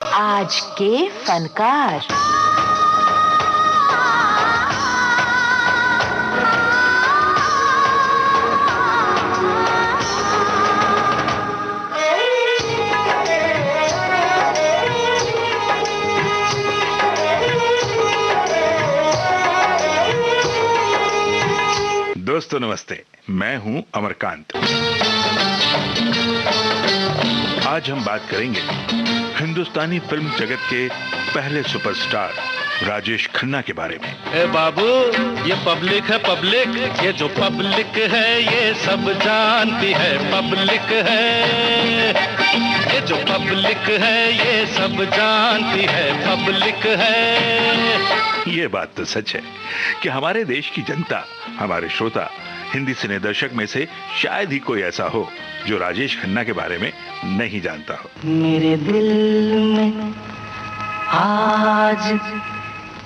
आज के फनकार। दोस्तों नमस्ते, मैं हूं अमरकांत। आज हम बात करेंगे हिंदुस्तानी फिल्म जगत के पहले सुपरस्टार राजेश खन्ना के बारे में। ए बाबू, ये पब्लिक है पब्लिक, ये जो पब्लिक है ये सब जानती है पब्लिक है। ये जो पब्लिक है ये सब जानती है पब्लिक है। ये बात तो सच है कि हमारे देश की जनता, हमारे श्रोता, हिंदी सिने दर्शक में से शायद ही कोई ऐसा हो जो राजेश खन्ना के बारे में नहीं जानता हो। मेरे दिल में आज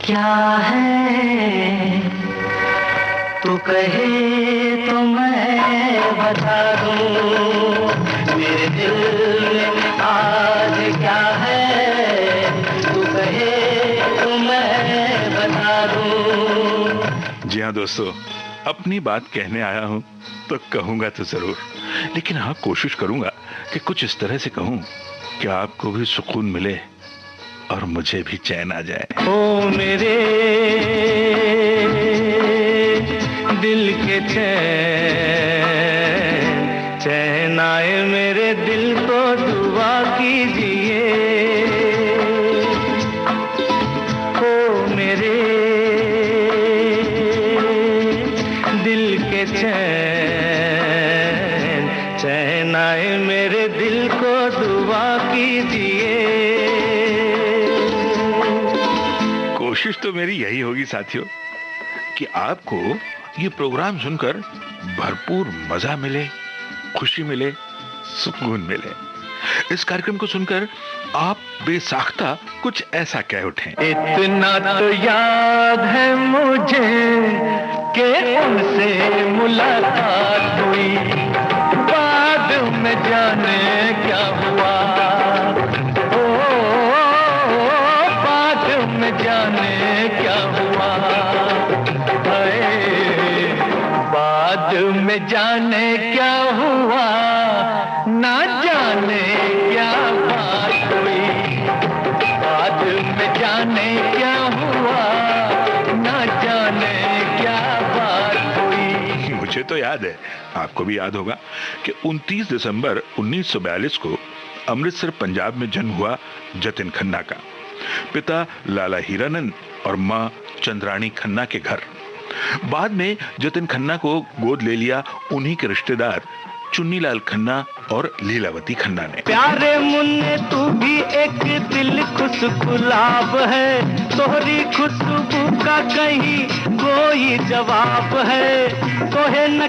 क्या है, तू कहे तो मैं बता दूं। मेरे दिल में आज क्या है, तू कहे तो मैं बता दूं। जी हाँ दोस्तों, अपनी बात कहने आया हूं तो कहूंगा तो जरूर, लेकिन हाँ कोशिश करूंगा कि कुछ इस तरह से कहूं कि आपको भी सुकून मिले और मुझे भी चैन आ जाए। ओ मेरे दिल के चैन आए, मेरे दिल को दुआ कीजिए। ओ मेरे दिल के चैन आए, मेरे दिल को दुआ कीजिए। कोशिश तो मेरी यही होगी साथियों कि आपको ये प्रोग्राम सुनकर भरपूर मजा मिले, खुशी मिले, सुकून मिले। इस कार्यक्रम को सुनकर आप बेसाख्ता कुछ ऐसा कह उठें। इतना तो याद है मुझे कि उनसे मुलाकात हुई, बाद में जाने क्या हुआ। जाने क्या हुआ, बाद में जाने क्या हुआ, ना जाने क्या बात हुई। बाद में जाने क्या हुआ, ना जाने क्या बात हुई। मुझे तो याद है, आपको भी याद होगा कि 29 दिसंबर 1942 को अमृतसर पंजाब में जन्म हुआ जतिन खन्ना का। पिता लाला हीरानंद और मां चंद्राणी खन्ना के घर। बाद में जतिन खन्ना को गोद ले लिया उन्हीं के रिश्तेदार चुन्नीलाल खन्ना और लीलावती खन्ना ने। प्यारे मुन्ने तू भी एक दिल खुश गुलाब है, तोहरी खुशबू का कहीं कोई जवाब है। तोहे न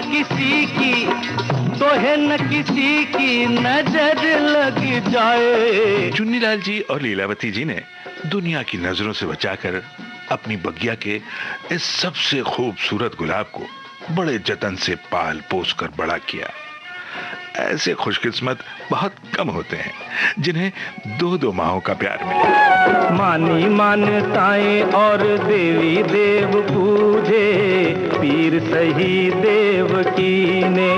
किसी की नजर लग जाए। चुन्नीलाल जी और लीलावती जी ने दुनिया की नजरों से बचाकर अपनी बगिया के इस सबसे खूबसूरत गुलाब को बड़े जतन से पाल पोस कर बड़ा किया। ऐसे खुशकिस्मत बहुत कम होते हैं जिन्हें 2-2 माहों का प्यार मिले। मानी मान्यताएं और देवी देव पूजे, पीर सही देव की ने।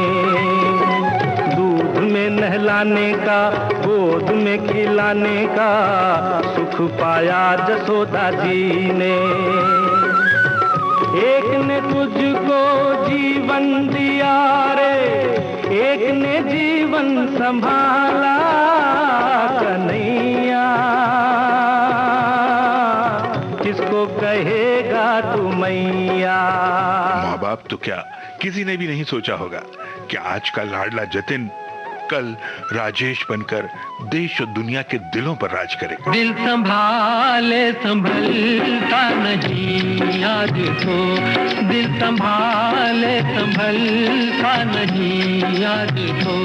दूध में नहलाने का, गोद में खिलाने का सुख पाया जसोदा जी ने। एक ने तुझको जीवन दिया रे, एक ने जीवन संभाला कन्हैया। किसको कहेगा तू मैया। माँ बाप तो क्या, किसी ने भी नहीं सोचा होगा कि आज का लाडला जतिन कल राजेश बनकर देश और दुनिया के दिलों पर राज करेगा। दिल संभाले संभलता नहीं आज तो, दिल संभाले संभलता नहीं आज तो।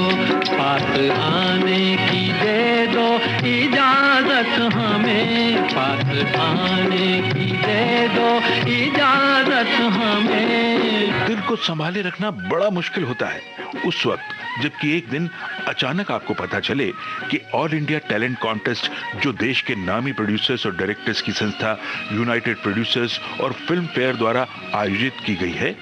पास आने की दे दो इजाजत हमें, पास आने की दे दो इजाजत हमें। दिल को संभाले रखना बड़ा मुश्किल होता है उस वक्त जबकि एक दिन अचानक आपको पता चले कि ऑल इंडिया टैलेंट कॉन्टेस्ट, जो देश के नामी प्रोड्यूसर्स और डायरेक्टर्स की संस्था यूनाइटेड प्रोड्यूसर्स और फिल्म फेयर द्वारा आयोजित की गई है,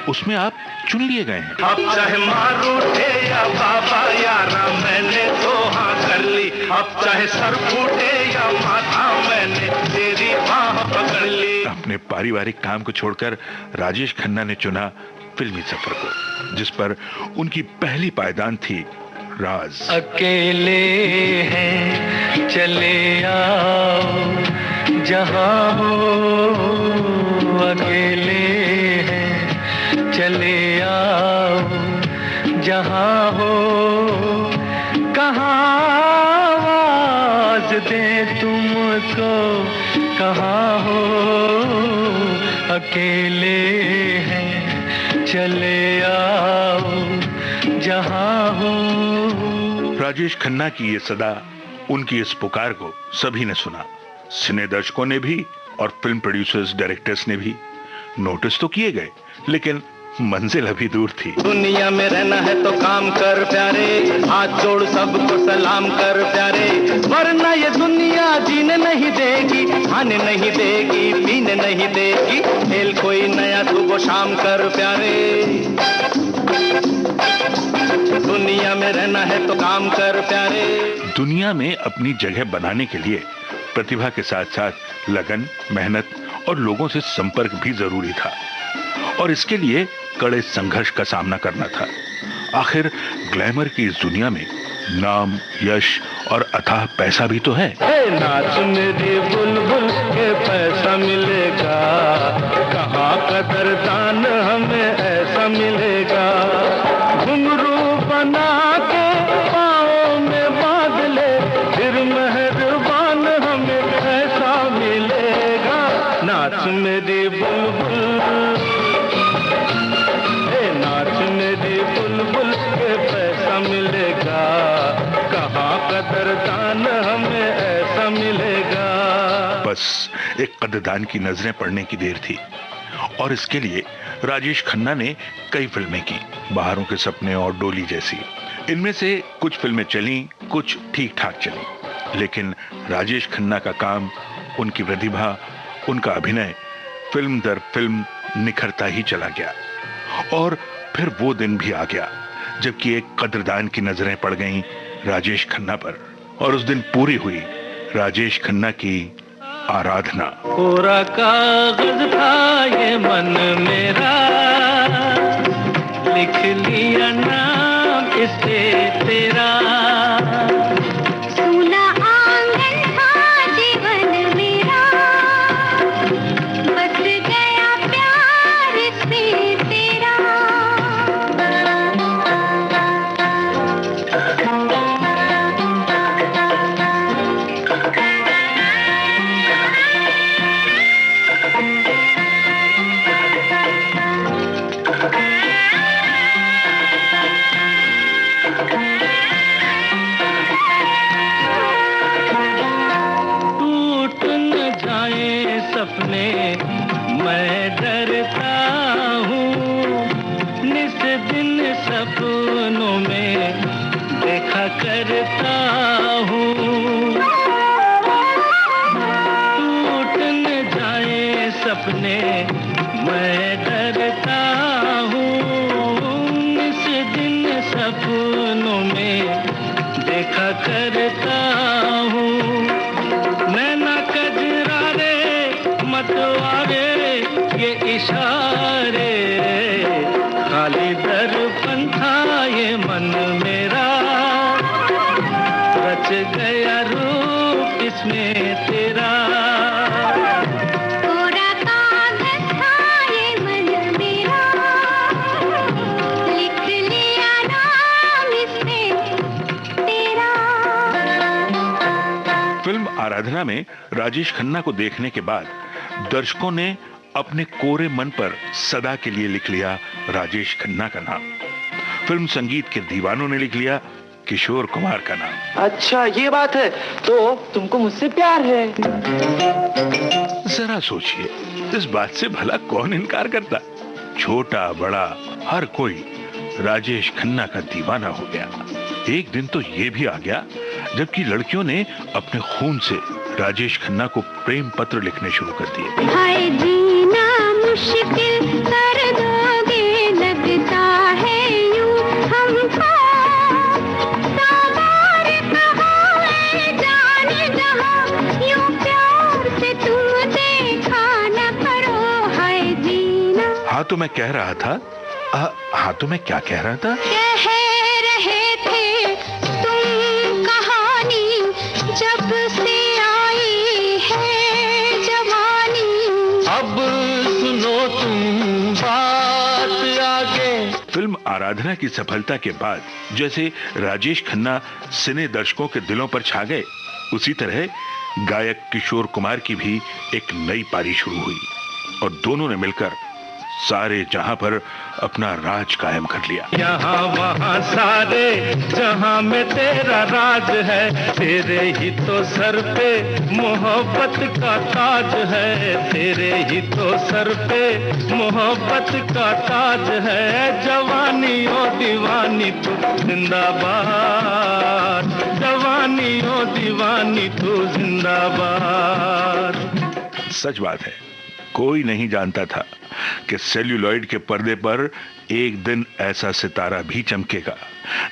उसमें आप चुन लिए गए हैं। अब चाहे मार उठे या बाबा यारा, मैंने तो हाँ कर ली। अब चाहे सर फूटे या माथा, मैंने तेरी बाह पकड़ ली। अपने पारिवारिक काम को छोड़कर राजेश खन्ना ने चुना फिल्मी सफर को, जिस पर उनकी पहली पायदान थी राज। अकेले हैं चले आओ जहां हो, अकेले हैं चले आओ जहां हो, कहाँ आवाज दे तुमको, कहाँ हो, अकेले हैं चले आओ जहां हो। राजेश खन्ना की ये सदा, उनकी इस पुकार को सभी ने सुना। सिने दर्शकों ने भी और फिल्म प्रोड्यूसर्स, डायरेक्टर्स ने भी। नोटिस तो किए गए, लेकिन मंजिल अभी दूर थी। दुनिया में रहना है तो काम कर प्यारे, हाथ जोड़ सबको सलाम कर प्यारे, वरना ये दुनिया जीने नहीं देगी, खाने नहीं देगी, पीने नहीं देगी। खेल कोई नया सुबह शाम कर प्यारे, दुनिया में रहना है तो काम कर प्यारे। दुनिया में अपनी जगह बनाने के लिए प्रतिभा के साथ साथ लगन, मेहनत और लोगों से संपर्क भी जरूरी था, और इसके लिए कड़े संघर्ष का सामना करना था। आखिर ग्लैमर की इस दुनिया में नाम, यश और अथाह पैसा भी तो है। नाच मेरी बुलबुल के पैसा मिलेगा, कहाँ कदरदान हमें ऐसा मिलेगा। घुंघरू बना के पाँव में बांध ले, फिर मेहरबान हमें ऐसा मिलेगा। नाच मेरी बुलबुल, नाच मेरी बुलबुल के पैसा मिलेगा, कहाँ कदरदान हमें ऐसा मिलेगा। बस एक कदरदान की नजरें पड़ने की देर थी, और इसके लिए राजेश खन्ना ने कई फिल्में की, बहारों के सपने और डोली जैसी। इनमें से कुछ फिल्में चली, कुछ ठीक ठाक चली, लेकिन राजेश खन्ना का काम, उनकी प्रतिभा, उनका अभिनय फिल्म दर फिल्म निखरता ही चला गया। और फिर वो दिन भी आ गया जबकि एक कदरदान की नजरें पड़ गईं राजेश खन्ना पर, और उस दिन पूरी हुई राजेश खन्ना की आराधना। कोरा कागज था ये मन मेरा, लिख लिया नाम इस पे तेरा। सूना आंगन था जीवन मेरा, बस गया प्यार इसमें तेरा। टूट न जाए सपने मैं डरता हूँ, निस दिन सपनों में देखा करता हूँ। टूट न जाए सपने मैं डरता हूँ, निस दिन सपनों में देखा करता हूँ। नैना कजरारे मतवारे ये इशारे, खाली दर्पण था ये मन मेरा, रच गया रूप इसमें तेरा। कोरा कागज था ये मन मेरा, लिख लिया नाम इसमें तेरा। फिल्म आराधना में राजेश खन्ना को देखने के बाद दर्शकों ने अपने कोरे मन पर सदा के लिए लिख लिया राजेश खन्ना का नाम। फिल्म संगीत के दीवानों ने लिख लिया किशोर कुमार का नाम। अच्छा ये बात है, तो तुमको मुझसे प्यार है। जरा सोचिए, इस बात से भला कौन इनकार करता। छोटा बड़ा हर कोई राजेश खन्ना का दीवाना हो गया। एक दिन तो ये भी आ गया जबकि लड़कियों ने अपने खून से राजेश खन्ना को प्रेम पत्र लिखने शुरू कर दिए। हाय जीना मुश्किल कर दोगे, लगता है यूं हमको, सावर कहाँ है जाने जहाँ, यूं प्यार से तुम देखा न करो। हाय जीना। हाँ तो मैं कह रहा था, हाँ तो मैं क्या कह रहा था? कह रहे थे तुम कहानी, जब से आई है जवानी। अब सुनो तुम बात आगे। फिल्म आराधना की सफलता के बाद जैसे राजेश खन्ना सिने दर्शकों के दिलों पर छा गए, उसी तरह गायक किशोर कुमार की भी एक नई पारी शुरू हुई और दोनों ने मिलकर सारे जहां पर अपना राज कायम कर लिया। यहाँ वहाँ सारे जहाँ में तेरा राज है, तेरे ही तो सर पे मोहब्बत का ताज है, तेरे ही तो सर पे मोहब्बत का ताज है। जवानी ओ दीवानी तू जिंदाबाद, जवानी ओ दीवानी तू जिंदाबाद। सच बात है, कोई नहीं जानता था कि सेल्यूलॉइड के पर्दे पर एक दिन ऐसा सितारा भी चमकेगा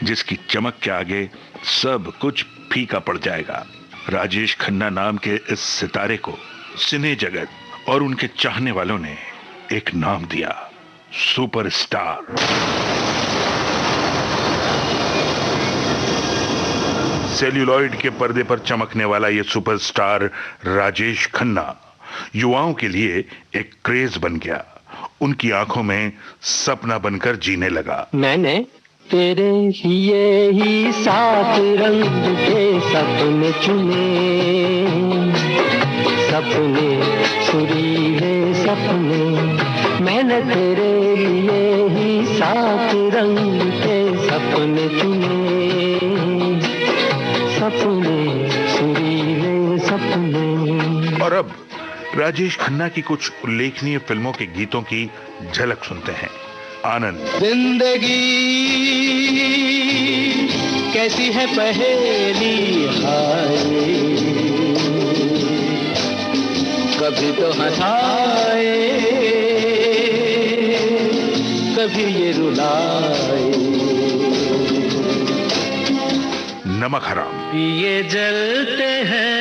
जिसकी चमक के आगे सब कुछ फीका पड़ जाएगा। राजेश खन्ना नाम के इस सितारे को सिने जगत और उनके चाहने वालों ने एक नाम दिया, सुपरस्टार। सेल्यूलॉइड के पर्दे पर चमकने वाला ये सुपरस्टार राजेश खन्ना युवाओं के लिए एक क्रेज बन गया। उनकी आंखों में सपना बनकर जीने लगा। मैंने तेरे लिए ही 7 रंग के सपने चुने, सपने सुरीले सपने। मैंने तेरे लिए ही 7 रंग के सपने चुने, सपने सुरीले सपने। और अब राजेश खन्ना की कुछ उल्लेखनीय फिल्मों के गीतों की झलक सुनते हैं। आनंद। जिंदगी कैसी है पहेली, हाय कभी तो हंसाए, कभी ये रुलाए। नमक हराम। ये जलते हैं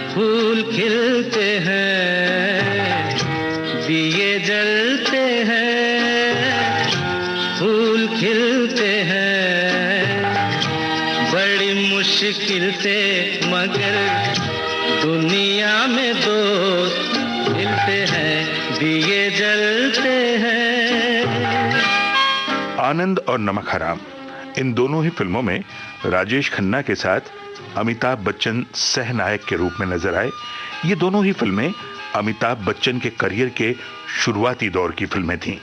फूल खिलते हैं, दिए जलते हैं फूल खिलते हैं, बड़ी मुश्किल से मगर दुनिया में दोस्त मिलते हैं, दिए जलते हैं। आनंद और नमक हराम, इन दोनों ही फिल्मों में राजेश खन्ना के साथ अमिताभ बच्चन सहनायक के रूप में नजर आए। ये दोनों ही फिल्में अमिताभ बच्चन के करियर के शुरुआती दौर की फिल्में थीं।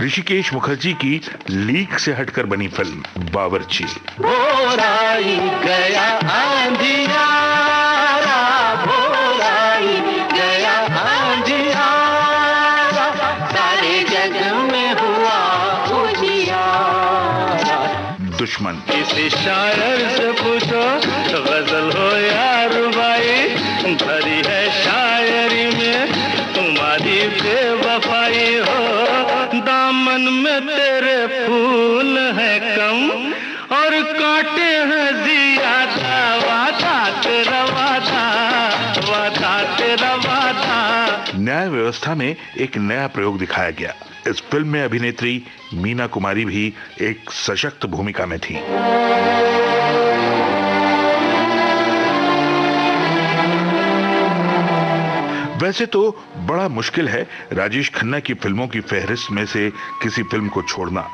ऋषिकेश मुखर्जी की लीक से हटकर बनी फिल्म बावर्ची। भोराई गया आंधियारा, भोराई गया आंधियारा, सारे जग में हुआ उजियारा। दुश्मन। किसी शायर से पूछो गजल हो या रुबाई, भरी है शायरी में तुम्हारी बेवफाई हो। दामन में तेरे फूल है कम और कांटे हैं ज्यादा, वादा तेरा वादा, वादा तेरा वादा। न्याय व्यवस्था में एक नया प्रयोग दिखाया गया। इस फिल्म में अभिनेत्री मीना कुमारी भी एक सशक्त भूमिका में थी। वैसे तो बड़ा मुश्किल है राजेश खन्ना की फिल्मों की फहरिस्त में से किसी फिल्म को छोड़ना।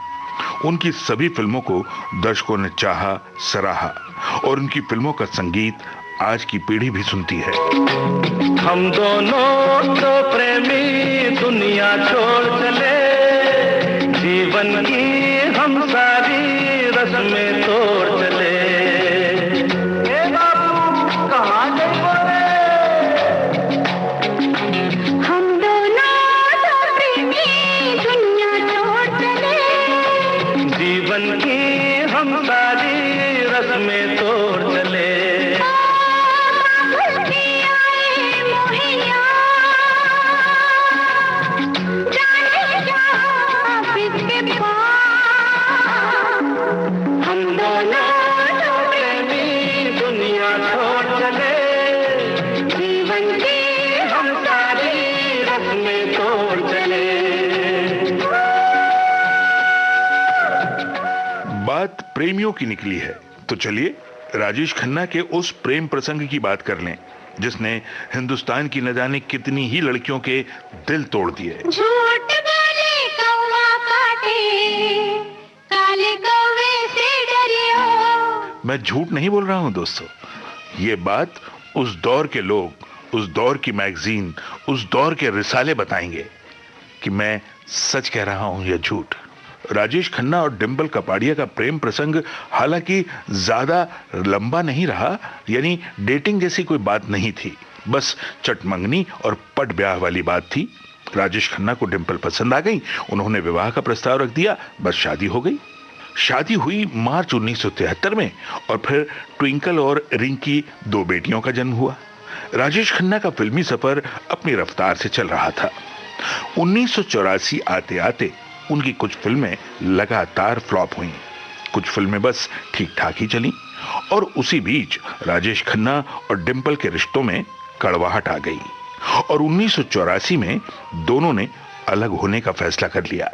उनकी सभी फिल्मों को दर्शकों ने चाहा, सराहा और उनकी फिल्मों का संगीत आज की पीढ़ी भी सुनती है। हम दोनों तो प्रेमी दुनिया छोड़ चले, जीवन की हम सारी रस्में तोड़ चले। कहाँ गए हम दोनों तो प्रेमी दुनिया दुनिया छोड़ चले, जीवन की हम सारी रस्में तोड़ चले। बात प्रेमियों की निकली है तो चलिए राजेश खन्ना के उस प्रेम प्रसंग की बात कर लें जिसने हिंदुस्तान की न जाने कितनी ही लड़कियों के दिल तोड़ दिए। झूठ बोले कौवा काटे, काले कौवे से डरियो। मैं झूठ नहीं बोल रहा हूं दोस्तों, ये बात उस दौर के लोग, उस दौर की मैगजीन, उस दौर के रिसाले बताएंगे कि मैं सच कह रहा हूं या झूठ। राजेश खन्ना और डिंपल कपाड़िया का प्रेम प्रसंग हालांकि ज्यादा लंबा नहीं रहा, यानी डेटिंग जैसी कोई बात नहीं थी, बस चटमंगनी और पट ब्याह वाली बात थी। राजेश खन्ना को डिंपल पसंद आ गई, उन्होंने विवाह का प्रस्ताव रख दिया, बस शादी हो गई। शादी हुई मार्च 1973 में और फिर ट्विंकल और रिंकी 2 बेटियों का जन्म हुआ। राजेश खन्ना का फिल्मी सफर अपनी रफ्तार से चल रहा था। 1984 आते आते उनकी कुछ फिल्में लगातार फ्लॉप हुईं, कुछ फिल्में बस ठीक ठाक ही चलीं और उसी बीच राजेश खन्ना और डिंपल के रिश्तों में कड़वाहट आ गई और 1984 में दोनों ने अलग होने का फैसला कर लिया।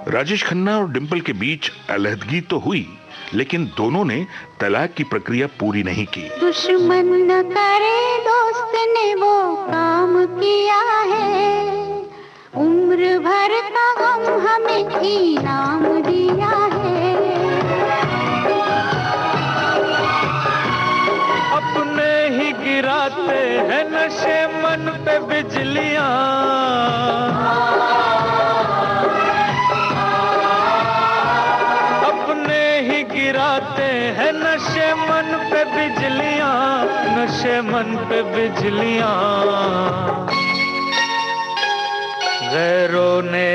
राजेश खन्ना और डिंपल के बीच अलहदगी तो हुई, लेकिन दोनों ने तलाक की प्रक्रिया पूरी नहीं की। दुश्मन न करे दोस्त ने वो काम किया है, उम्र भर का गम हमें इनाम दिया है। अपने ही गिराते हैं नशे मन पे बिजलियां, गिराते हैं नशे मन पे बिजलियां, नशे मन पे बिजलियां। गैरों ने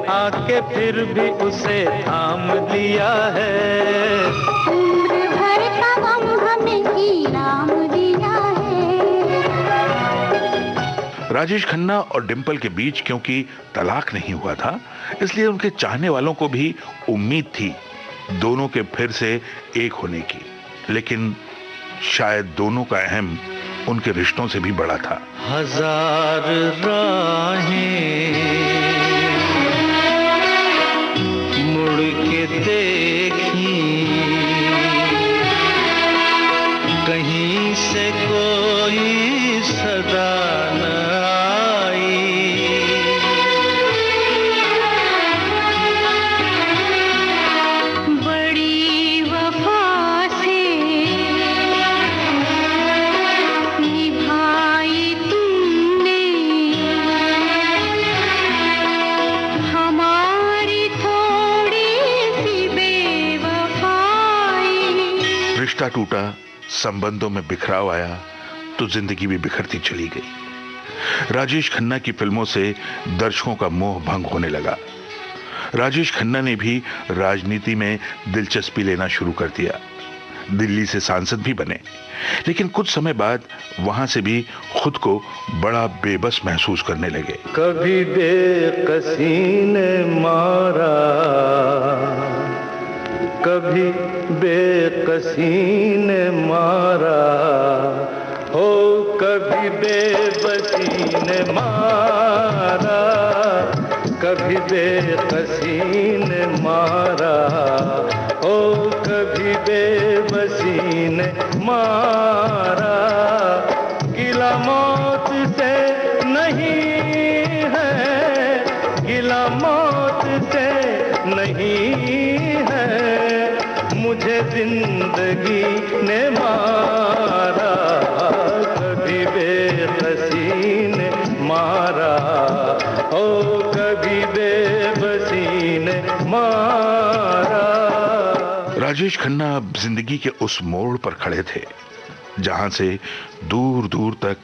आके फिर भी उसे थाम लिया है। उम्र भर का गम हमें इनाम दिया है। राजेश खन्ना और डिंपल के बीच क्योंकि तलाक नहीं हुआ था, इसलिए उनके चाहने वालों को भी उम्मीद थी दोनों के फिर से एक होने की, लेकिन शायद दोनों का अहम उनके रिश्तों से भी बड़ा था। हजार राहें मुड़ के देखी, कहीं से कोई सदा न रिश्ता टूटा, संबंधों में बिखराव आया तो जिंदगी भी बिखरती चली गई। राजेश खन्ना की फिल्मों से दर्शकों का मोह भंग होने लगा। राजेश खन्ना ने भी राजनीति में दिलचस्पी लेना शुरू कर दिया, दिल्ली से सांसद भी बने, लेकिन कुछ समय बाद वहां से भी खुद को बड़ा बेबस महसूस करने लगे। कभी बेकसी ने मारा, कभी बेकसी ने मारा, हो कभी बेबसी ने मारा, कभी बेकसी ने मारा, हो कभी बेबसी ने मारा। गिला मौत से नहीं है, गिला मौत से नहीं है, मुझे जिंदगी ने मारा। कभी बेकसी मारा, ओ कभी बेबसी ने मारा। राजेश खन्ना अब जिंदगी के उस मोड़ पर खड़े थे जहां से दूर दूर तक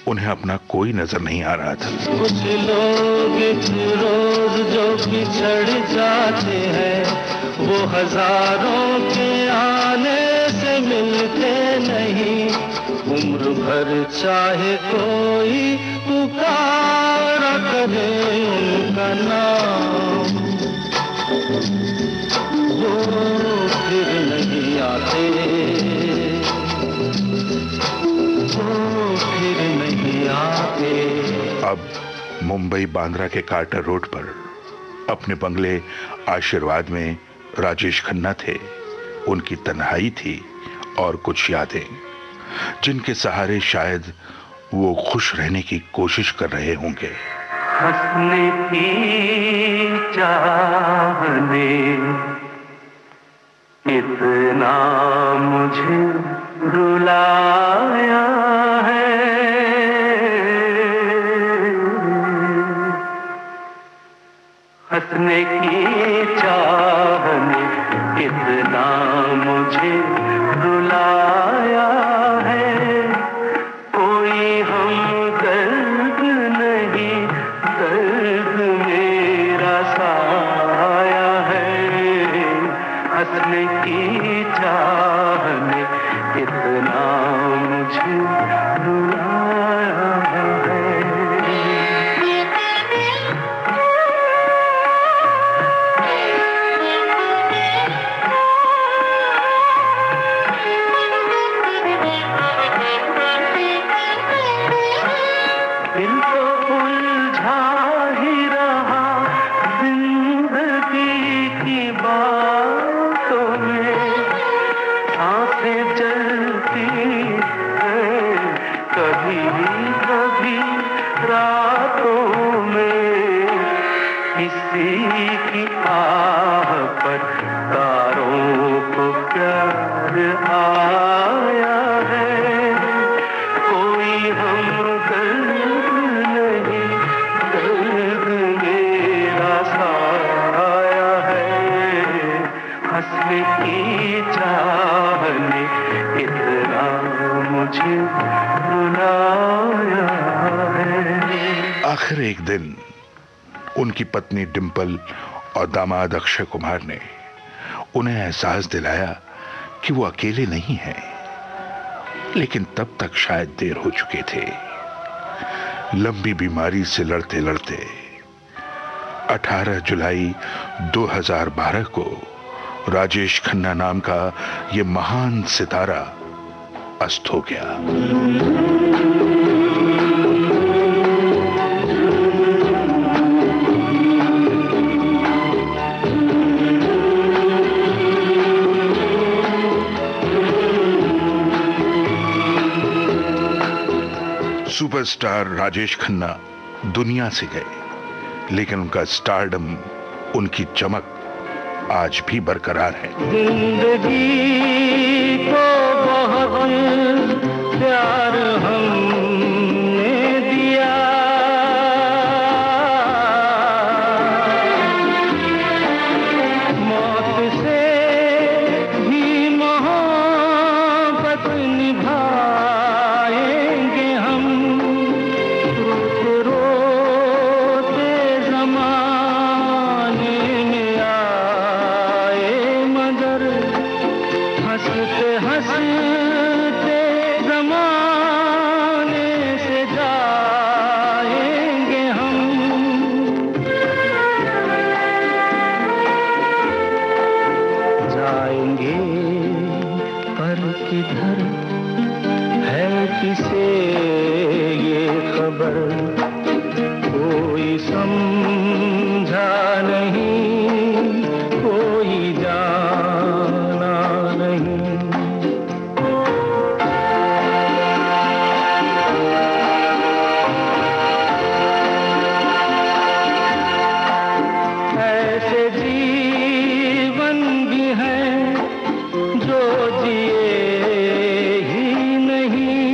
उन्हें अपना कोई नजर नहीं आ रहा था। कुछ लोग इस रोज जो बिछड़ जाते हैं, वो हजारों के आने से मिलते नहीं। उम्र भर चाहे कोई पुकारा करे उनका नाम, वो फिर नहीं आते, वो फिर नहीं आते। अब मुंबई बांद्रा के कार्टर रोड पर अपने बंगले आशीर्वाद में राजेश खन्ना थे। उनकी तन्हाई थी और कुछ यादें जिनके सहारे शायद वो खुश रहने की कोशिश कर रहे होंगे। हंसने की चाहने इतना मुझे रुलाया है, हंसने की चाहने इतना मुझे रुलाया है। कोई हमदर्द नहीं, दर्द मेरा साया है। हंसने की चाहने इतना मुझे रुलाया है। दिल तो उलझा ही रहा जिंदगी की बातों में, सांसें चलती हैं कभी कभी रातों में। किसी की आह पर तारों को प्यार आया है। कोई हमदर्द नहीं, दर्द मेरा साया है। हंसने की चाहने इतना मुझे रुलाया है। आखिर एक दिन उनकी पत्नी डिंपल और दामाद अक्षय कुमार ने उन्हें एहसास दिलाया कि वो अकेले नहीं हैं, लेकिन तब तक शायद देर हो चुके थे। लंबी बीमारी से लड़ते लड़ते 18 जुलाई 2012 को राजेश खन्ना नाम का ये महान सितारा अस्त हो गया। सुपरस्टार राजेश खन्ना दुनिया से गए, लेकिन उनका स्टारडम, उनकी चमक आज भी बरकरार है। जिंदगी को बहुत प्यार हमने दिया, मौत से भी मोहब्बत निभाएंगे हम। रोते रोते ज़माने में आए, मगर हंसते हंसते ज़माने से जाएंगे हम। जाएंगे पर किधर है किसे ये खबर, कोई समझा नहीं, कोई जाना नहीं। ऐसे जीवन भी हैं जो जिए ही नहीं।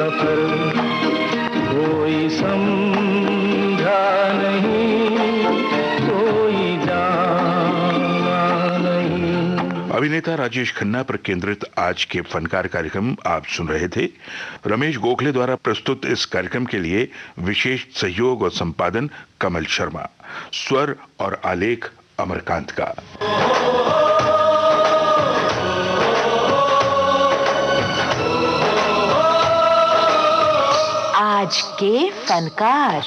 सफर कोई समझा नहीं, कोई जाना नहीं। अभिनेता राजेश खन्ना पर केंद्रित आज के फनकार कार्यक्रम आप सुन रहे थे। रमेश गोखले द्वारा प्रस्तुत इस कार्यक्रम के लिए विशेष सहयोग और संपादन कमल शर्मा, स्वर और आलेख अमरकांत का। आज के फनकार।